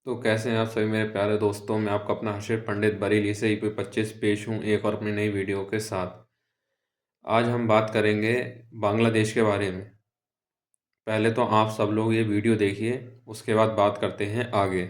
तो कैसे हैं आप सभी मेरे प्यारे दोस्तों। मैं आपका अपना हर्षित पंडित बरेली से ईपी 25 पेश हूँ एक और अपनी नई वीडियो के साथ। आज हम बात करेंगे बांग्लादेश के बारे में। पहले तो आप सब लोग ये वीडियो देखिए, उसके बाद बात करते हैं आगे।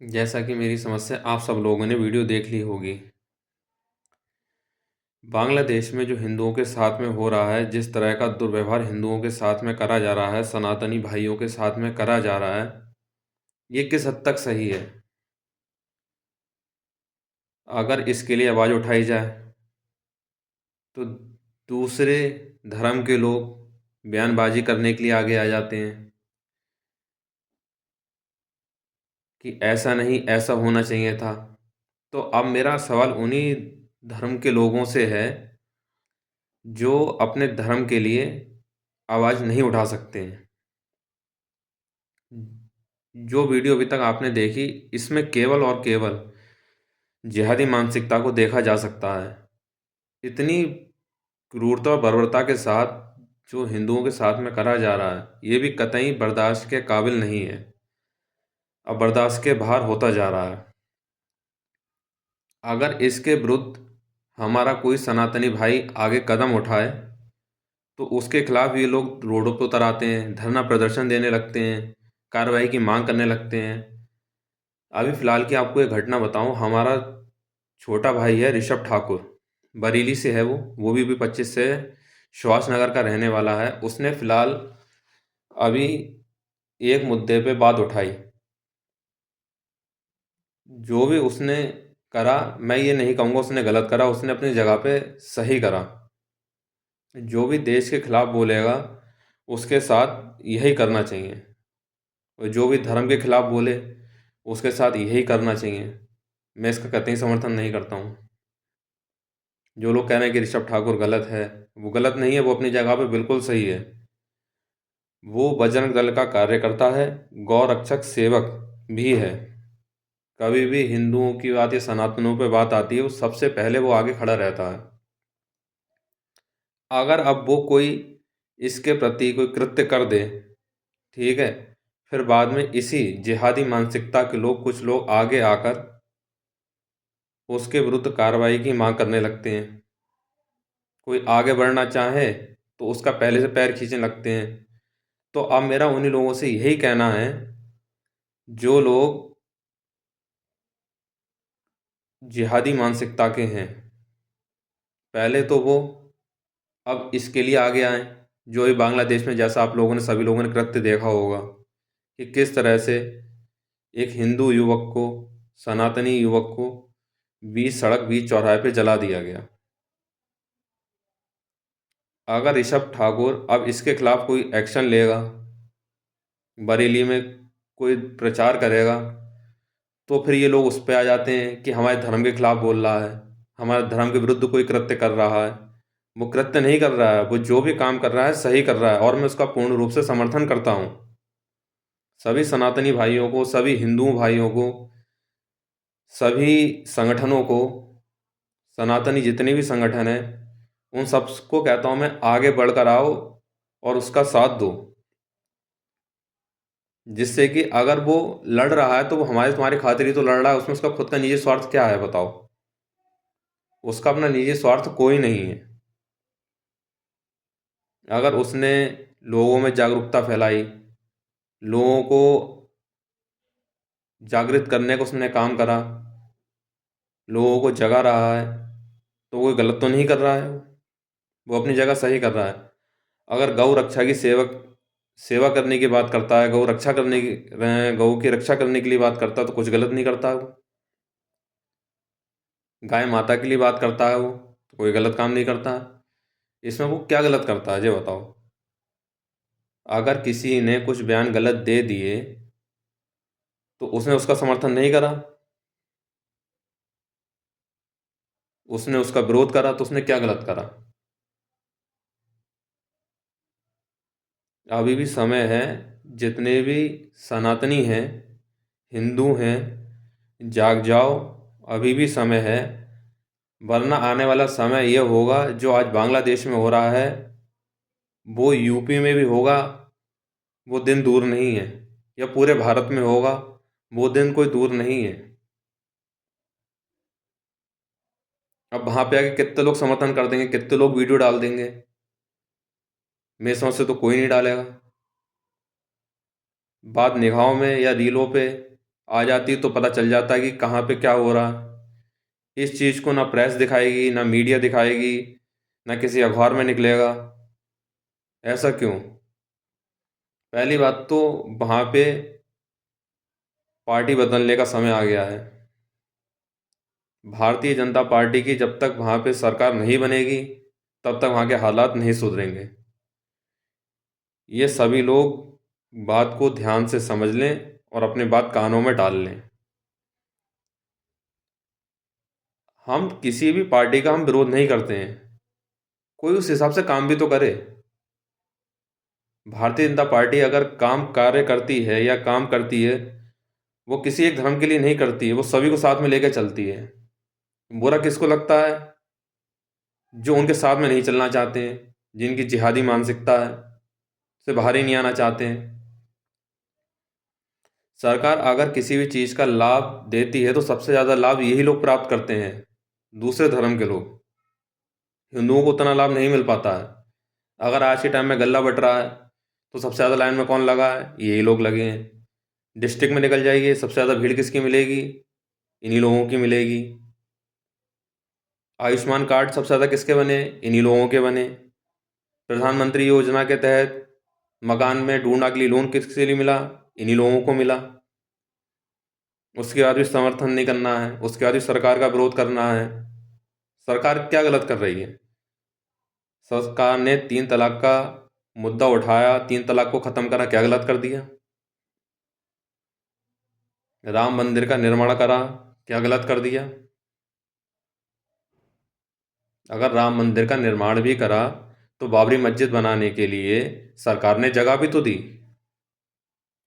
जैसा कि मेरी समझ से आप सब लोगों ने वीडियो देख ली होगी, बांग्लादेश में जो हिंदुओं के साथ में हो रहा है, जिस तरह का दुर्व्यवहार हिंदुओं के साथ में करा जा रहा है, सनातनी भाइयों के साथ में करा जा रहा है, ये किस हद तक सही है। अगर इसके लिए आवाज़ उठाई जाए तो दूसरे धर्म के लोग बयानबाजी करने के लिए आगे आ जाते हैं कि ऐसा नहीं, ऐसा होना चाहिए था। तो अब मेरा सवाल उन्हीं धर्म के लोगों से है जो अपने धर्म के लिए आवाज़ नहीं उठा सकते हैं। जो वीडियो अभी तक आपने देखी, इसमें केवल और केवल जिहादी मानसिकता को देखा जा सकता है। इतनी क्रूरता और बर्बरता के साथ जो हिंदुओं के साथ में करा जा रहा है, ये भी कतई बर्दाश्त के काबिल नहीं है। अब बर्दाश्त के बाहर होता जा रहा है। अगर इसके विरुद्ध हमारा कोई सनातनी भाई आगे कदम उठाए तो उसके खिलाफ ये लोग रोडों पर उतर आते हैं, धरना प्रदर्शन देने लगते हैं, कार्रवाई की मांग करने लगते हैं। अभी फ़िलहाल की आपको एक घटना बताऊं। हमारा छोटा भाई है ऋषभ ठाकुर, बरेली से है। वो भी 25 से सुभाष नगर का रहने वाला है। उसने फ़िलहाल अभी एक मुद्दे पे बात उठाई। जो भी उसने करा, मैं ये नहीं कहूँगा उसने गलत करा, उसने अपनी जगह पे सही करा। जो भी देश के खिलाफ बोलेगा उसके साथ यही करना चाहिए, और जो भी धर्म के खिलाफ बोले उसके साथ यही करना चाहिए। मैं इसका कतई समर्थन नहीं करता हूँ। जो लोग कह रहे हैं कि ऋषभ ठाकुर गलत है, वो गलत नहीं है, वो अपनी जगह पे बिल्कुल सही है। वो बजरंग दल का कार्यकर्ता है, गौ रक्षक सेवक भी है। कभी भी हिंदुओं की बात या सनातनों पे बात आती है, वो सबसे पहले वो आगे खड़ा रहता है। अगर अब वो कोई इसके प्रति कोई कृत्य कर दे, ठीक है, फिर बाद में इसी जिहादी मानसिकता के लोग, कुछ लोग आगे आकर उसके विरुद्ध कार्रवाई की मांग करने लगते हैं। कोई आगे बढ़ना चाहे तो उसका पहले से पैर खींचने लगते हैं। तो अब मेरा उन्हीं लोगों से यही कहना है, जो लोग जिहादी मानसिकता के हैं, पहले तो वो अब इसके लिए आगे आएं। जो ही बांग्लादेश में, जैसा आप लोगों ने, सभी लोगों ने कृत्य देखा होगा कि किस तरह से एक हिंदू युवक को, सनातनी युवक को बीच सड़क, बीच चौराहे पे जला दिया गया। अगर ऋषभ ठाकुर अब इसके खिलाफ कोई एक्शन लेगा, बरेली में कोई प्रचार करेगा, तो फिर ये लोग उस पे आ जाते हैं कि हमारे धर्म के खिलाफ बोल रहा है, हमारे धर्म के विरुद्ध कोई कृत्य कर रहा है। वो कृत्य नहीं कर रहा है, वो जो भी काम कर रहा है सही कर रहा है, और मैं उसका पूर्ण रूप से समर्थन करता हूँ। सभी सनातनी भाइयों को, सभी हिंदू भाइयों को, सभी संगठनों को, सनातनी जितने भी संगठन हैं, उन सबको कहता हूँ मैं, आगे बढ़कर आओ और उसका साथ दो। जिससे कि अगर वो लड़ रहा है तो वो हमारे तुम्हारी खातिर ही तो लड़ रहा है। उसमें उसका खुद का निजी स्वार्थ क्या है बताओ? उसका अपना निजी स्वार्थ कोई नहीं है। अगर उसने लोगों में जागरूकता फैलाई, लोगों को जागृत करने का उसने काम करा, लोगों को जगा रहा है, तो कोई गलत तो नहीं कर रहा है। वो अपनी जगह सही कर रहा है। अगर गौ रक्षा की सेवा करने की बात करता है, गौ रक्षा करने की, गौ की रक्षा करने के लिए बात करता है, तो कुछ गलत नहीं करता है वो। गाय माता के लिए बात करता है, वो तो कोई गलत काम नहीं करता है। इसमें वो क्या गलत करता है ये बताओ। अगर किसी ने कुछ बयान गलत दे दिए तो उसने उसका समर्थन नहीं करा, उसने उसका विरोध करा, तो उसने क्या गलत करा। अभी भी समय है, जितने भी सनातनी हैं, हिंदू हैं, जाग जाओ, अभी भी समय है। वरना आने वाला समय ये होगा, जो आज बांग्लादेश में हो रहा है वो यूपी में भी होगा। वो दिन दूर नहीं है। या पूरे भारत में होगा, वो दिन कोई दूर नहीं है। अब वहां पे आके कितने लोग समर्थन कर देंगे, कितने लोग वीडियो डाल देंगे। मेरी समझ से तो कोई नहीं डालेगा। बात निगाहों में या रीलों पे आ जाती तो पता चल जाता है कि कहाँ पे क्या हो रहा है। इस चीज़ को ना प्रेस दिखाएगी, ना मीडिया दिखाएगी, ना किसी अखबार में निकलेगा। ऐसा क्यों? पहली बात तो वहाँ पे पार्टी बदलने का समय आ गया है। भारतीय जनता पार्टी की जब तक वहाँ पे सरकार नहीं बनेगी, तब तक वहाँ के हालात नहीं सुधरेंगे। ये सभी लोग बात को ध्यान से समझ लें और अपनी बात कानों में डाल लें। हम किसी भी पार्टी का हम विरोध नहीं करते हैं, कोई उस हिसाब से काम भी तो करे। भारतीय जनता पार्टी अगर काम कार्य करती है या काम करती है, वो किसी एक धर्म के लिए नहीं करती है, वो सभी को साथ में लेकर चलती है। बुरा किसको लगता है? जो उनके साथ में नहीं चलना चाहते हैं, जिनकी जिहादी मानसिकता है, से बाहर ही नहीं आना चाहते हैं। सरकार अगर किसी भी चीज़ का लाभ देती है तो सबसे ज़्यादा लाभ यही लोग प्राप्त करते हैं, दूसरे धर्म के लोग। हिंदुओं को उतना लाभ नहीं मिल पाता है। अगर आज के टाइम में गल्ला बट रहा है तो सबसे ज़्यादा लाइन में कौन लगा है? यही लोग लगे हैं। डिस्ट्रिक्ट में निकल जाइए, सबसे ज़्यादा भीड़ किसकी मिलेगी? इन्हीं लोगों की मिलेगी। आयुष्मान कार्ड सबसे ज़्यादा किसके बने? इन्हीं लोगों के बने। प्रधानमंत्री योजना के तहत मकान में ढूंढ के लिए लोन किसके लिए मिला? इन्हीं लोगों को मिला। उसके बाद भी समर्थन नहीं करना है, उसके बाद भी सरकार का विरोध करना है। सरकार क्या गलत कर रही है? सरकार ने 3 तलाक का मुद्दा उठाया, 3 तलाक को खत्म करा, क्या गलत कर दिया? राम मंदिर का निर्माण करा, क्या गलत कर दिया? अगर राम मंदिर का निर्माण भी करा तो बाबरी मस्जिद बनाने के लिए सरकार ने जगह भी तो दी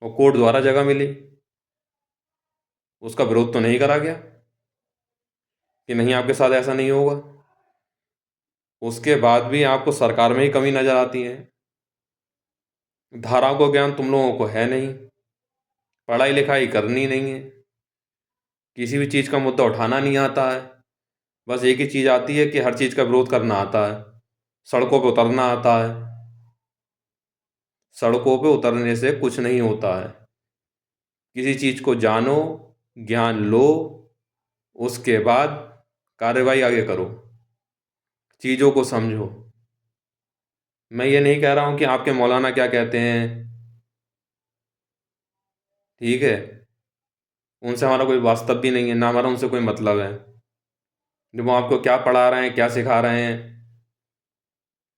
और कोर्ट द्वारा जगह मिली। उसका विरोध तो नहीं करा गया कि नहीं आपके साथ ऐसा नहीं होगा। उसके बाद भी आपको सरकार में ही कमी नजर आती है। धाराओं को ज्ञान तुम लोगों को है नहीं, पढ़ाई लिखाई करनी नहीं है, किसी भी चीज़ का मुद्दा उठाना नहीं आता है। बस एक ही चीज़ आती है कि हर चीज़ का विरोध करना आता है, सड़कों पे उतरना आता है। सड़कों पे उतरने से कुछ नहीं होता है। किसी चीज़ को जानो, ज्ञान लो, उसके बाद कार्रवाई आगे करो, चीज़ों को समझो। मैं ये नहीं कह रहा हूँ कि आपके मौलाना क्या कहते हैं, ठीक है, उनसे हमारा कोई वास्तव भी नहीं है, ना हमारा उनसे कोई मतलब है। जो वो आपको क्या पढ़ा रहे हैं, क्या सिखा रहे हैं,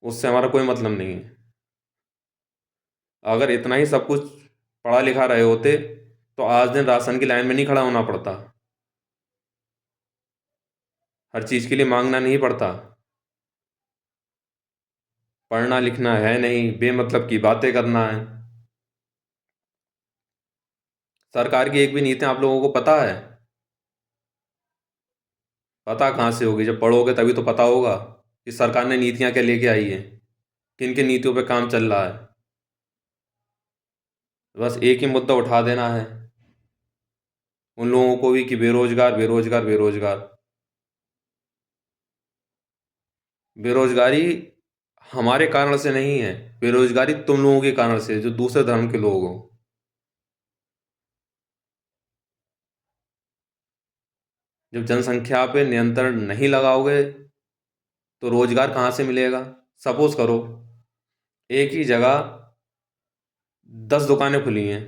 उससे हमारा कोई मतलब नहीं है। अगर इतना ही सब कुछ पढ़ा लिखा रहे होते तो आज दिन राशन की लाइन में नहीं खड़ा होना पड़ता, हर चीज़ के लिए मांगना नहीं पड़ता। पढ़ना लिखना है नहीं, बेमतलब की बातें करना है। सरकार की एक भी नीति आप लोगों को पता है? पता कहाँ से होगी? जब पढ़ोगे तभी तो पता होगा कि सरकार ने नीतियाँ क्या लेके आई है, किन किन नीतियों पे काम चल रहा है। बस एक ही मुद्दा उठा देना है उन लोगों को भी कि बेरोजगार बेरोजगार बेरोजगार। बेरोजगारी हमारे कारण से नहीं है, बेरोजगारी तुम लोगों के कारण से, जो दूसरे धर्म के लोग हो। जब जनसंख्या पे नियंत्रण नहीं लगाओगे तो रोजगार कहाँ से मिलेगा? सपोज करो एक ही जगह 10 दुकानें खुली हैं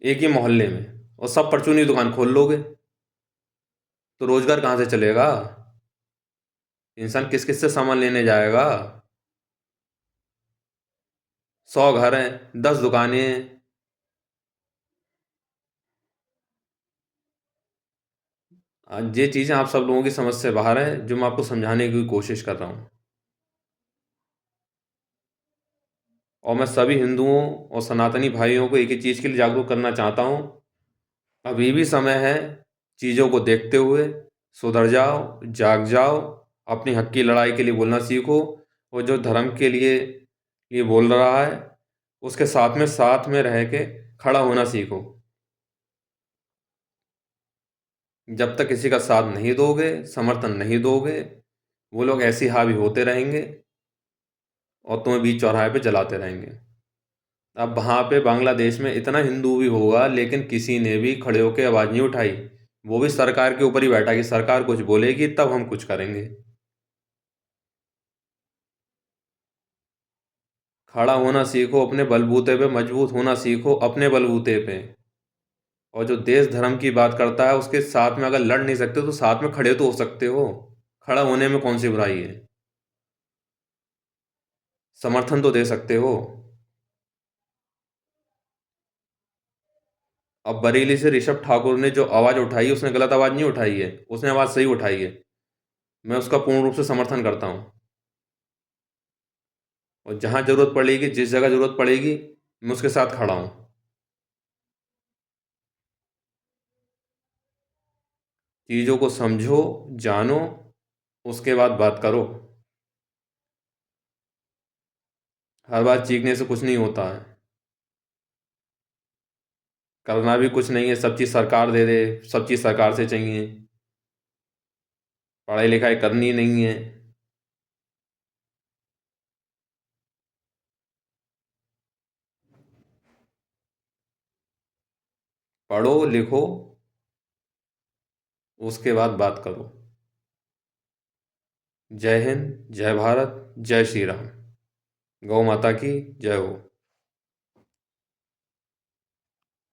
एक ही मोहल्ले में, और सब परचूनी दुकान खोल लोगे, तो रोजगार कहाँ से चलेगा? इंसान किस किस से सामान लेने जाएगा? 100 घर हैं, 10 दुकानें हैं। ये चीज़ें आप सब लोगों की समझ से बाहर हैं, जो मैं आपको समझाने की कोशिश कर रहा हूँ। और मैं सभी हिंदुओं और सनातनी भाइयों को एक ही चीज़ के लिए जागरूक करना चाहता हूँ। अभी भी समय है, चीज़ों को देखते हुए सुधर जाओ, जाग जाओ, अपनी हक की लड़ाई के लिए बोलना सीखो। और जो धर्म के लिए ये बोल रहा है, उसके साथ में रह के खड़ा होना सीखो। जब तक किसी का साथ नहीं दोगे, समर्थन नहीं दोगे, वो लोग ऐसे ही हावी होते रहेंगे और तुम्हें बीच चौराहे पे जलाते रहेंगे। अब वहाँ पे बांग्लादेश में इतना हिंदू भी होगा, लेकिन किसी ने भी खड़े होकर आवाज़ नहीं उठाई। वो भी सरकार के ऊपर ही बैठा कि सरकार कुछ बोलेगी तब हम कुछ करेंगे। खड़ा होना सीखो, अपने बलबूते पे मजबूत होना सीखो, अपने बलबूते पे। और जो देश धर्म की बात करता है, उसके साथ में अगर लड़ नहीं सकते तो साथ में खड़े तो हो सकते हो। खड़ा होने में कौन सी बुराई है? समर्थन तो दे सकते हो। अब बरेली से ऋषभ ठाकुर ने जो आवाज़ उठाई, उसने गलत आवाज़ नहीं उठाई है, उसने आवाज़ सही उठाई है। मैं उसका पूर्ण रूप से समर्थन करता हूँ। और जहाँ ज़रूरत पड़ेगी, जिस जगह ज़रूरत पड़ेगी, मैं उसके साथ खड़ा हूँ। चीज़ों को समझो, जानो, उसके बाद बात करो। हर बात चीखने से कुछ नहीं होता है। करना भी कुछ नहीं है, सब चीज़ सरकार दे दे, सब चीज़ सरकार से चाहिए। पढ़ाई लिखाई करनी नहीं है। पढ़ो लिखो, उसके बाद बात करो। जय हिंद, जय भारत, जय श्री राम। गौ माता की जय हो।